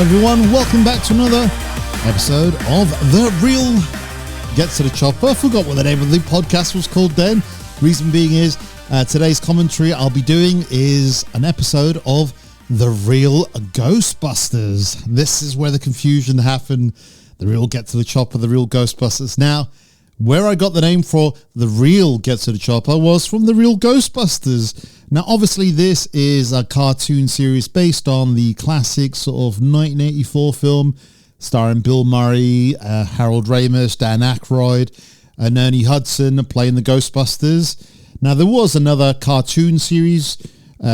everyone, welcome back to another episode of The Real Get To Da Choppa. I forgot what the name of the podcast was called then. Reason being is today's commentary I'll be doing is an episode of The Real Ghostbusters. This is where the confusion happened. The Real Get To Da Choppa, The Real Ghostbusters. Now, where I got the name for The Real Get To Da Choppa was from The Real Ghostbusters. Now, obviously, this is a cartoon series based on the classic sort of 1984 film starring Bill Murray, Harold Ramis, Dan Aykroyd, and Ernie Hudson playing the Ghostbusters. Now, there was another cartoon series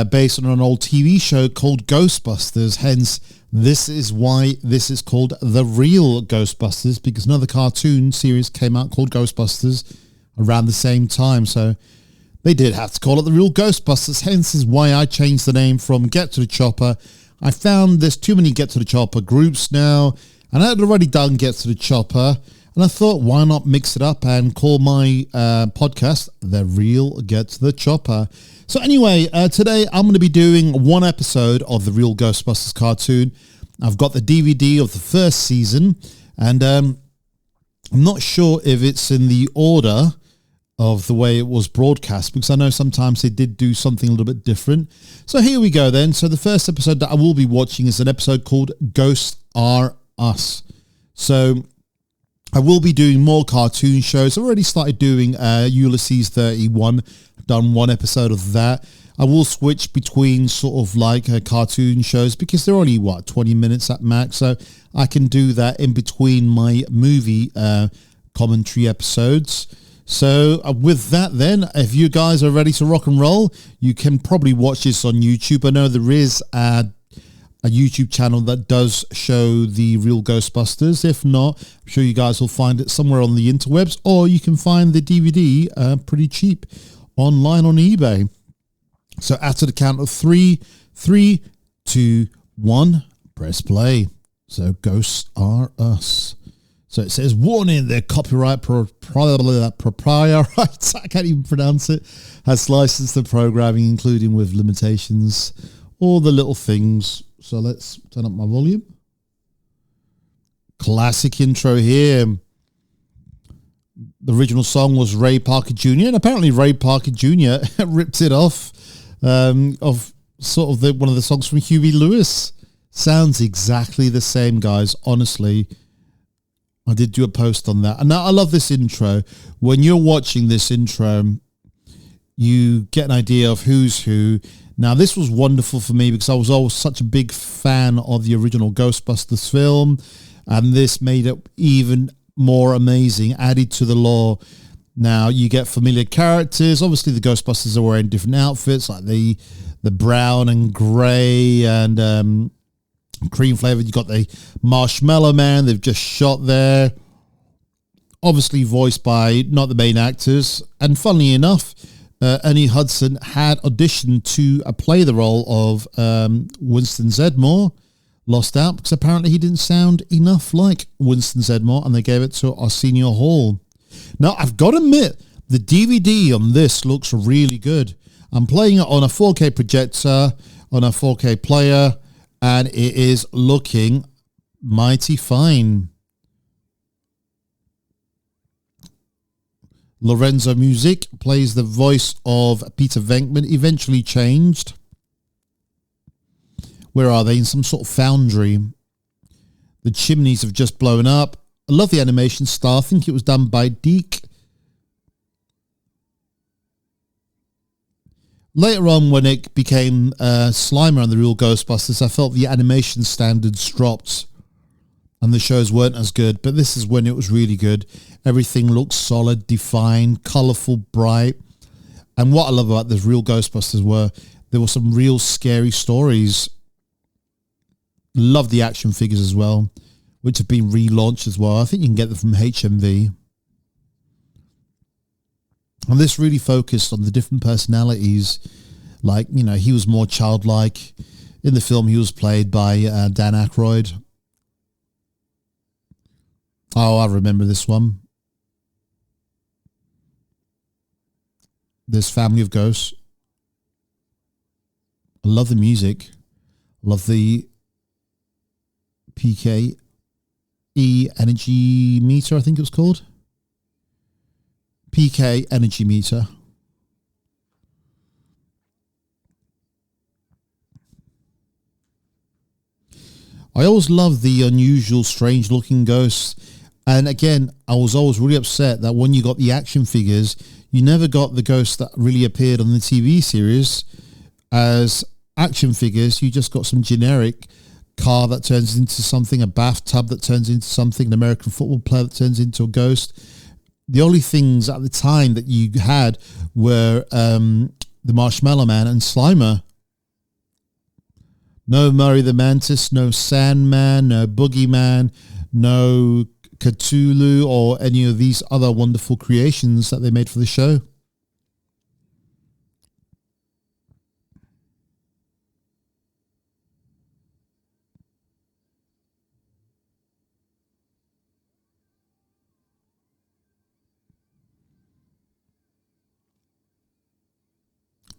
based on an old TV show called Ghostbusters. Hence, this is why this is called The Real Ghostbusters, because another cartoon series came out called Ghostbusters around the same time. So they did have to call it The Real Ghostbusters. Hence is why I changed the name from Get To Da Choppa. I found there's too many Get To Da Choppa groups now, and I had already done Get To Da Choppa, and I thought, why not mix it up and call my podcast The Real Get To Da Choppa. So anyway, today I'm going to be doing one episode of The Real Ghostbusters cartoon. I've got the DVD of the first season, and I'm not sure if it's in the order of the way it was broadcast, because I know sometimes they did do something a little bit different. So here we go then. So the first episode that I will be watching is an episode called Ghosts Are Us. So I will be doing more cartoon shows. I've already started doing Ulysses 31. I've done one episode of that. I will switch between sort of like cartoon shows because they're only, 20 minutes at max. So I can do that in between my movie commentary episodes. So with that then, if you guys are ready to rock and roll, you can probably watch this on YouTube. I know there is a YouTube channel that does show The Real Ghostbusters. If not, I'm sure you guys will find it somewhere on the interwebs, or you can find the DVD pretty cheap online on eBay. So after the count of 3, 2, 1, press play. So Ghosts Are Us. So it says, warning, the copyright proprietor rights, I can't even pronounce it, has licensed the programming, including with limitations, all the little things. So let's turn up my volume. Classic intro here. The original song was Ray Parker Jr., and apparently Ray Parker Jr. ripped it off of sort of one of the songs from Huey Lewis. Sounds exactly the same, guys, honestly. I did do a post on that. And now I love this intro. When you're watching this intro, you get an idea of who's who. Now, this was wonderful for me because I was always such a big fan of the original Ghostbusters film. And this made it even more amazing, added to the lore. Now, you get familiar characters. Obviously, the Ghostbusters are wearing different outfits, like the brown and grey and cream flavored. You got the Marshmallow Man they've just shot there, obviously voiced by not the main actors. And funnily enough, Ernie Hudson had auditioned to play the role of Winston Zeddemore, lost out because apparently he didn't sound enough like Winston Zeddemore, and they gave it to Arsenio Hall. Now, I've got to admit, the DVD on this looks really good. I'm playing it on a 4K projector, on a 4K player, and it is looking mighty fine. Lorenzo Music plays the voice of Peter Venkman, eventually changed. Where are they? In some sort of foundry. The chimneys have just blown up. I love the animation style. I think it was done by Deke. Later on, when it became Slimer and The Real Ghostbusters, I felt the animation standards dropped and the shows weren't as good. But this is when it was really good. Everything looked solid, defined, colourful, bright. And what I love about The Real Ghostbusters were there were some real scary stories. Love the action figures as well, which have been relaunched as well. I think you can get them from HMV. And this really focused on the different personalities. Like, you know, he was more childlike. In the film, he was played by Dan Aykroyd. Oh, I remember this one. This Family of Ghosts. I love the music. I love the PKE energy meter, I think it was called. PK energy meter. I always loved the unusual, strange looking ghosts. And again, I was always really upset that when you got the action figures, you never got the ghosts that really appeared on the TV series as action figures. You just got some generic car that turns into something, a bathtub that turns into something, an American football player that turns into a ghost. The only things at the time that you had were the Marshmallow Man and Slimer. No Murray the Mantis, no Sandman, no Boogeyman, no Cthulhu, or any of these other wonderful creations that they made for the show.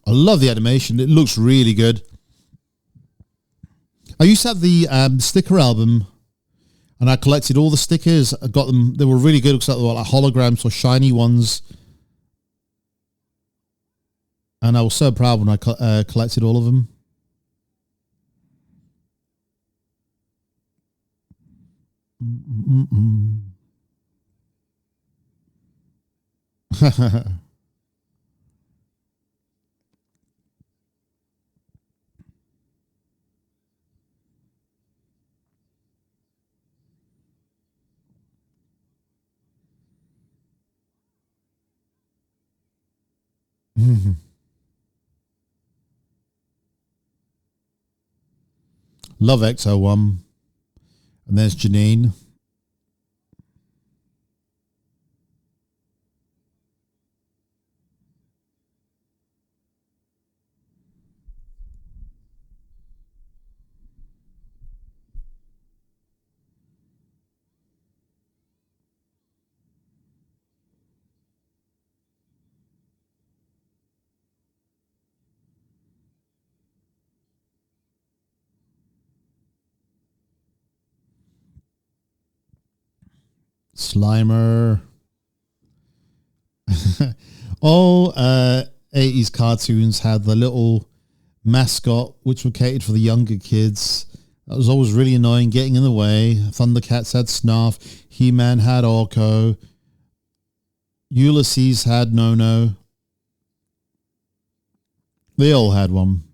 I love the animation. It looks really good. I used to have the sticker album, and I collected all the stickers. I got them. They were really good because they were like holograms or shiny ones. And I was so proud when I collected all of them. Love X01. And there's Janine. Slimer. All 80s cartoons had the little mascot which were catered for the younger kids. That was always really annoying, getting in the way. Thundercats had Snarf. He-Man had Orko. Ulysses had No-No. They all had one.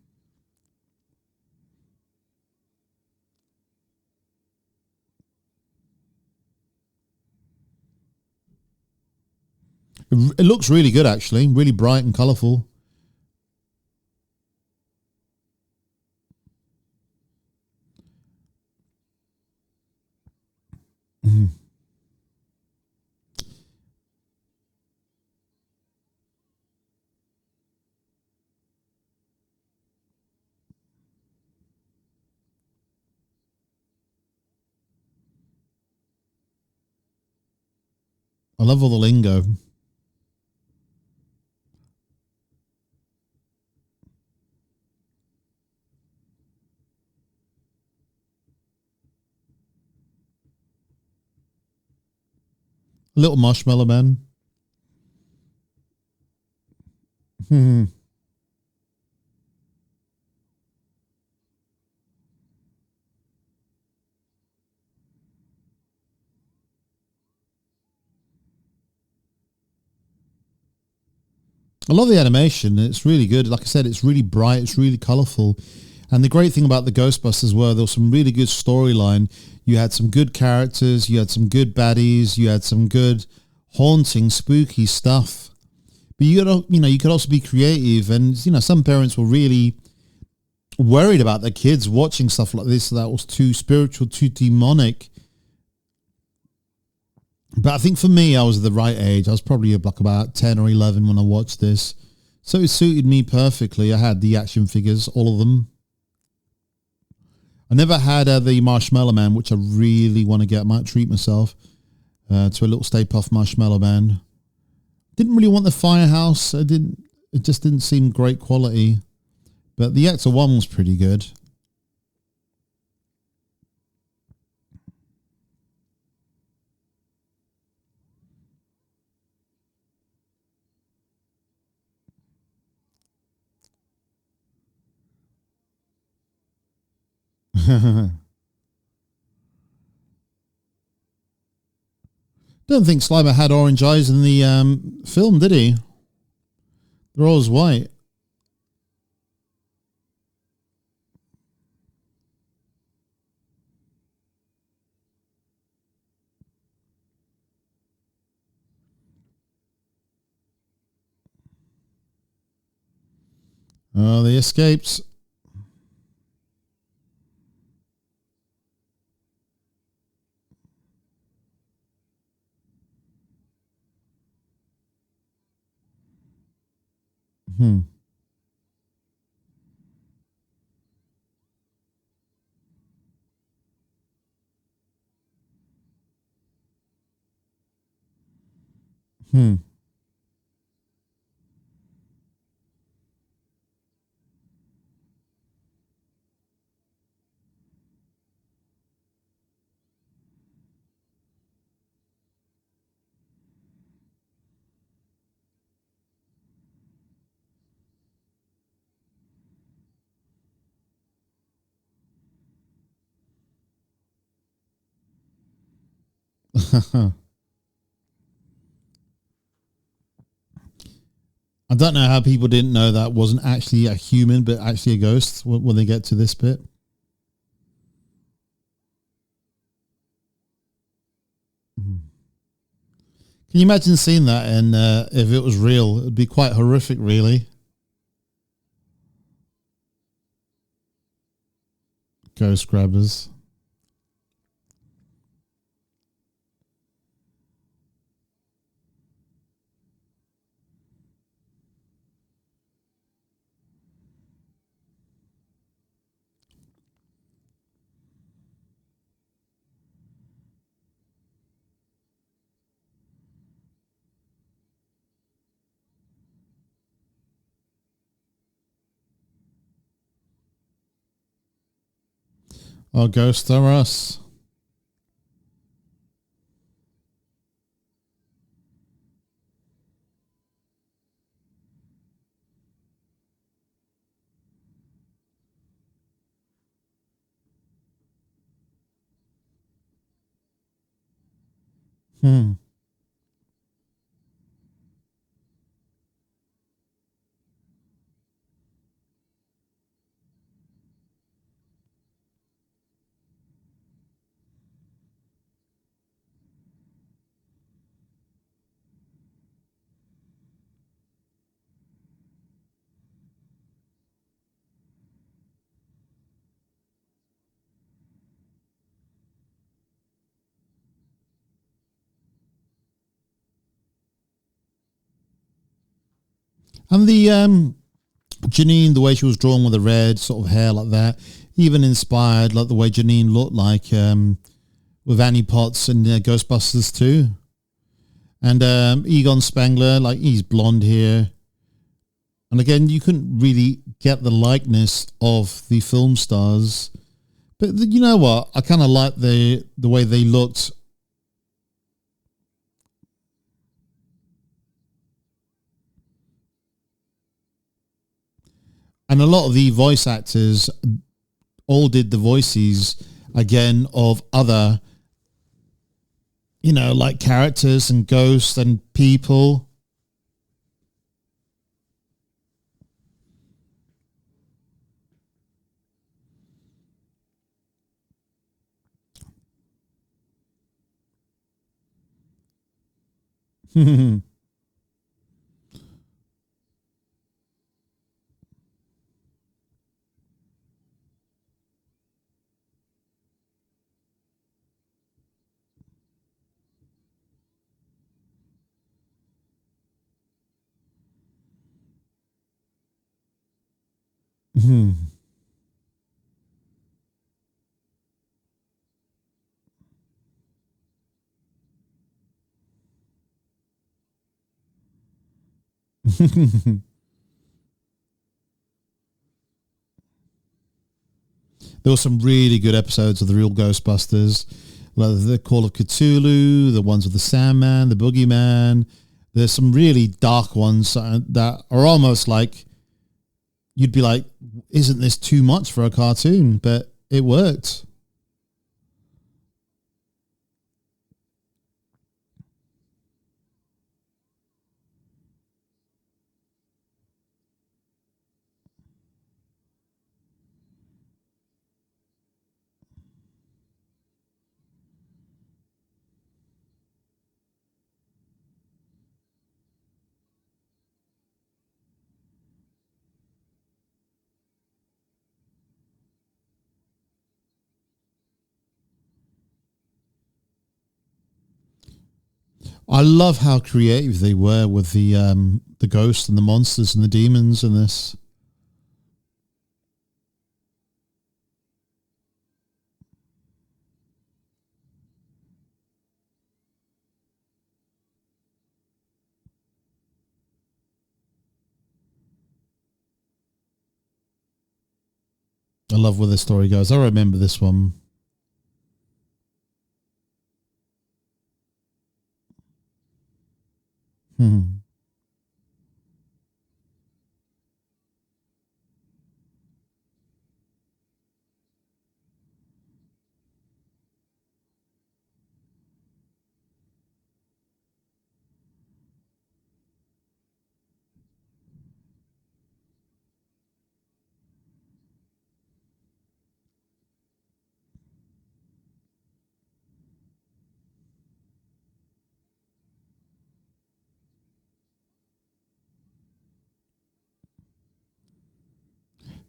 It looks really good, actually. Really bright and colourful. Mm. I love all the lingo. Little Marshmallow Man. I love the animation. It's really good. Like I said, it's really bright. It's really colourful. And the great thing about the Ghostbusters were there was some really good storyline. You had some good characters. You had some good baddies. You had some good haunting, spooky stuff. But you could also be creative. And, some parents were really worried about their kids watching stuff like this that was too spiritual, too demonic. But I think for me, I was the right age. I was probably like about 10 or 11 when I watched this. So it suited me perfectly. I had the action figures, all of them. I never had the Marshmallow Man, which I really want to get. I might treat myself to a little Stay Puft Marshmallow Man. Didn't really want the Firehouse. It just didn't seem great quality. But the Ecto-1 was pretty good. Don't think Slimer had orange eyes in the film, did he? They're always white. Oh, they escaped. Hmm. Hmm. I don't know how people didn't know that wasn't actually a human, but actually a ghost when they get to this bit. Mhm. Can you imagine seeing that? And if it was real, it'd be quite horrific, really. Ghost grabbers. Oh, ghosts are us. Hmm. And the Janine, the way she was drawn with the red sort of hair like that, even inspired like the way Janine looked like with Annie Potts and Ghostbusters too. And Egon Spengler, like he's blonde here. And again, you couldn't really get the likeness of the film stars. But you know what? I kind of like the way they looked. And a lot of the voice actors all did the voices again of other, like characters and ghosts and people. There were some really good episodes of the Real Ghostbusters, like the Call of Cthulhu, the ones with the Sandman, the Boogeyman. There's some really dark ones that are almost like, you'd be like, isn't this too much for a cartoon? But it worked. I love how creative they were with the ghosts and the monsters and the demons in this. I love where the story goes. I remember this one. Hmm.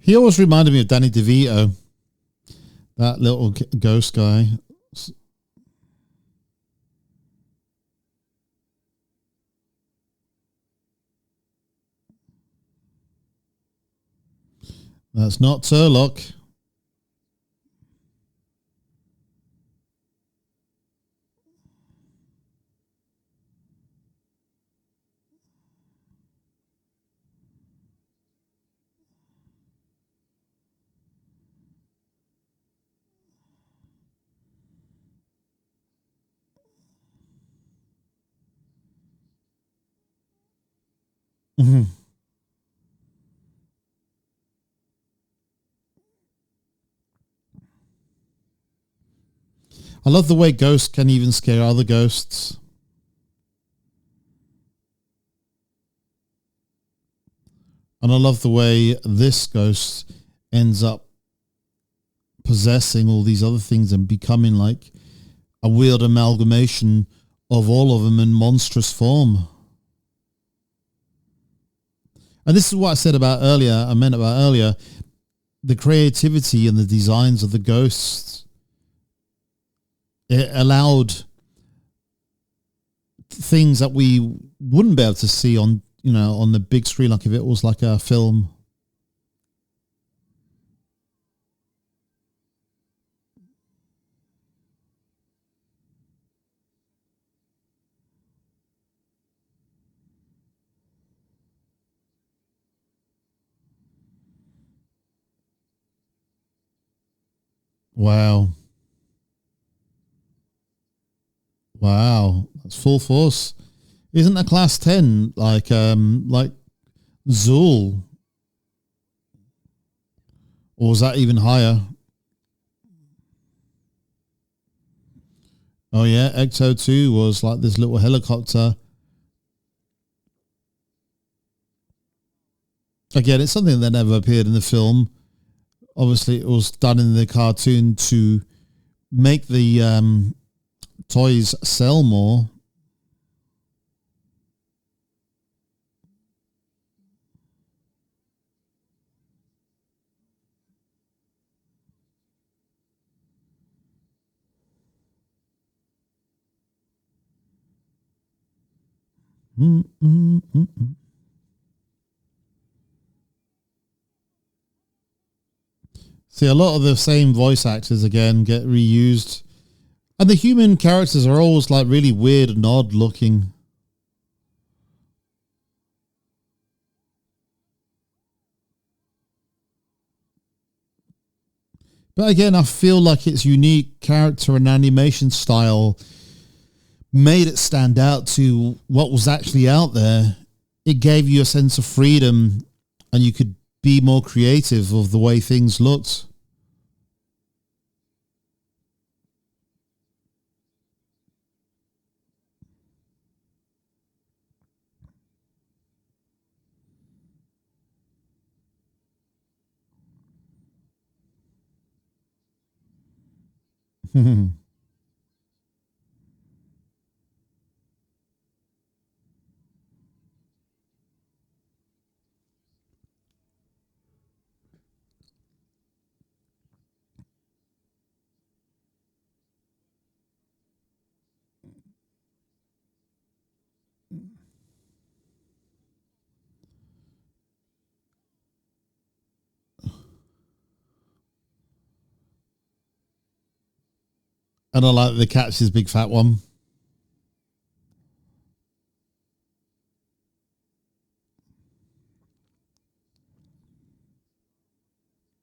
He always reminded me of Danny DeVito, that little ghost guy. That's not Turlock. Mm-hmm. I love the way ghosts can even scare other ghosts. And I love the way this ghost ends up possessing all these other things and becoming like a weird amalgamation of all of them in monstrous form. And this is what I meant about earlier, the creativity and the designs of the ghosts. It allowed things that we wouldn't be able to see on the big screen, like if it was like a film. Wow. Wow. That's full force. Isn't a class 10 like Zool? Or was that even higher? Oh yeah, Ecto 2 was like this little helicopter. Again, it's something that never appeared in the film. Obviously, it was done in the cartoon to make the toys sell more. See, a lot of the same voice actors again get reused. And the human characters are always like really weird and odd looking. But again, I feel like its unique character and animation style made it stand out to what was actually out there. It gave you a sense of freedom and you could be more creative of the way things looked. And I like the cat's his big fat one.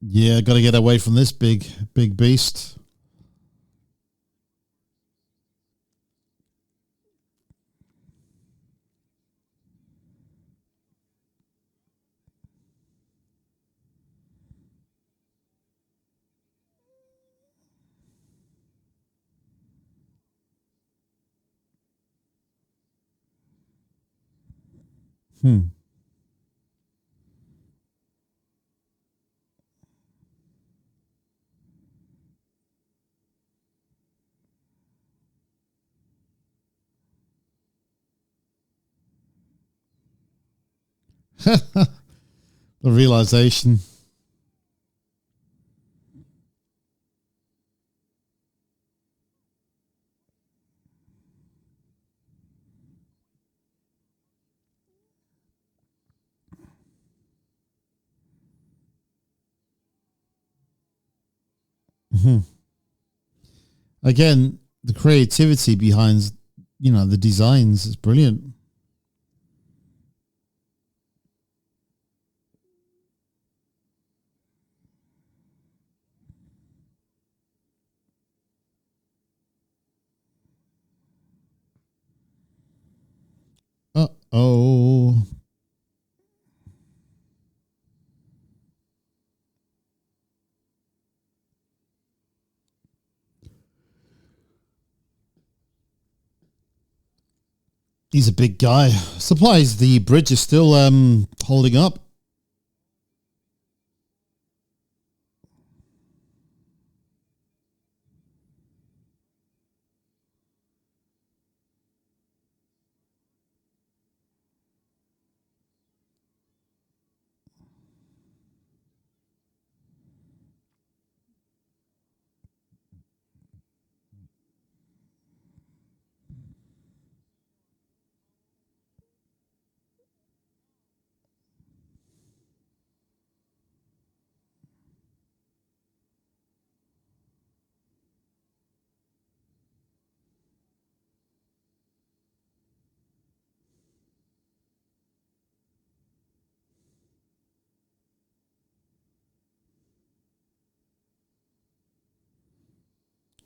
Yeah, got to get away from this big beast. The realization. Again, the creativity behind, the designs is brilliant. Uh-oh. He's a big guy. Supplies the bridge is still holding up.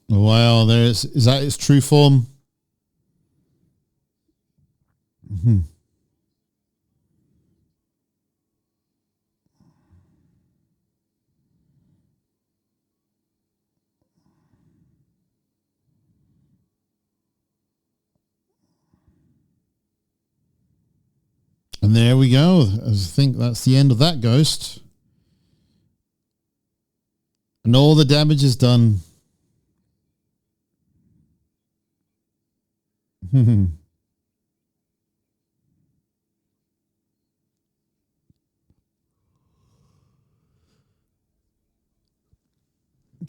Wow, is that its true form? And there we go. I think that's the end of that ghost. And all the damage is done.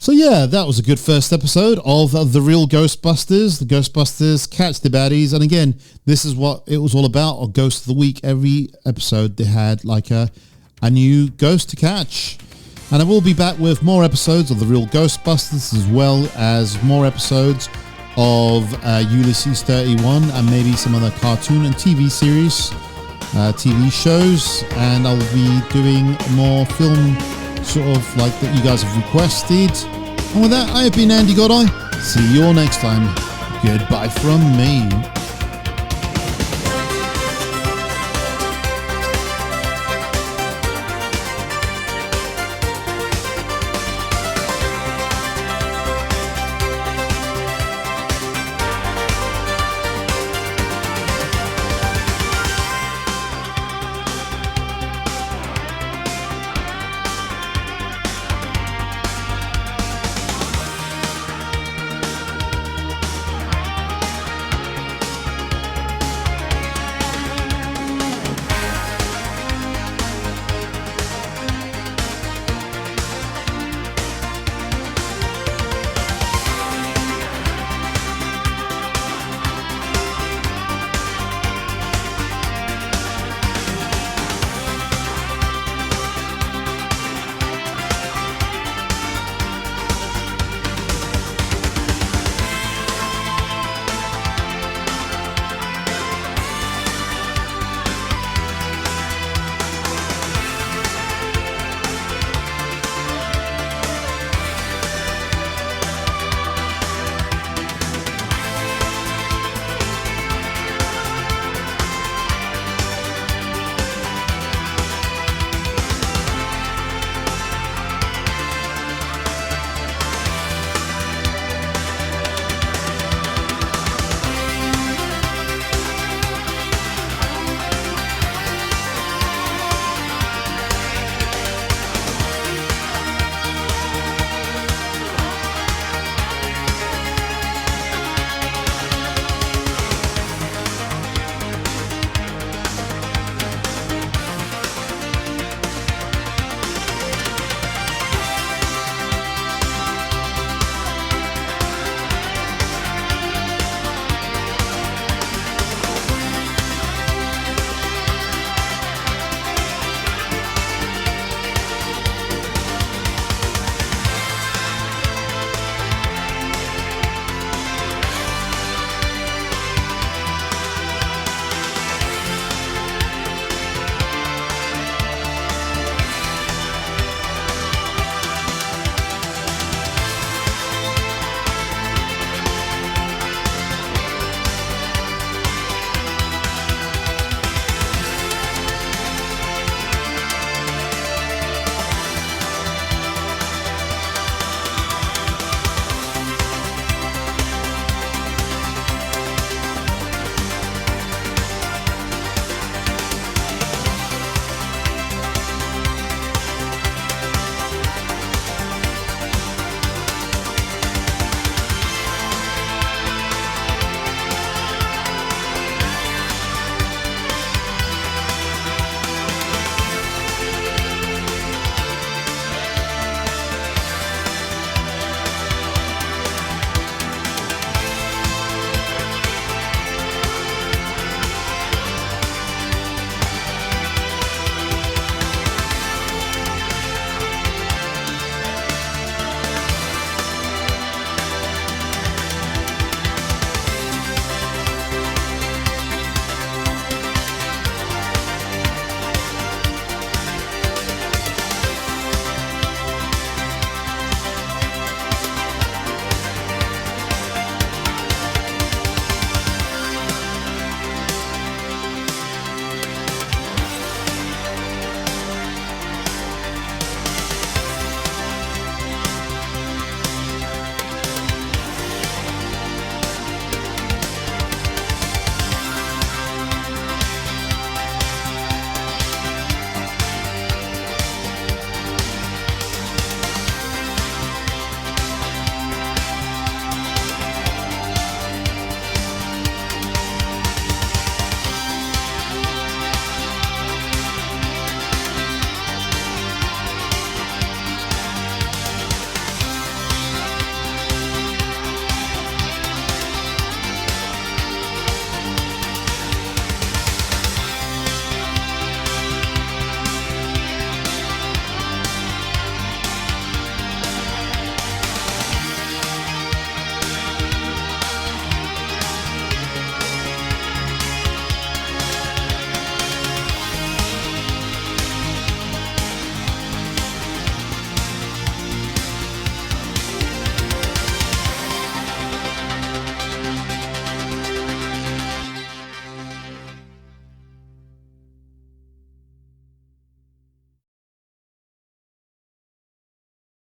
So yeah, that was a good first episode of The Real Ghostbusters. The Ghostbusters catch the baddies. And again, this is what it was all about, a Ghost of the Week. Every episode they had like a new ghost to catch. And I will be back with more episodes of The Real Ghostbusters, as well as more episodes of Ulysses 31 and maybe some other cartoon and TV series, TV shows. And I'll be doing more film sort of like that you guys have requested. And with that, I have been Andy Goddard. See you all next time. Goodbye from me.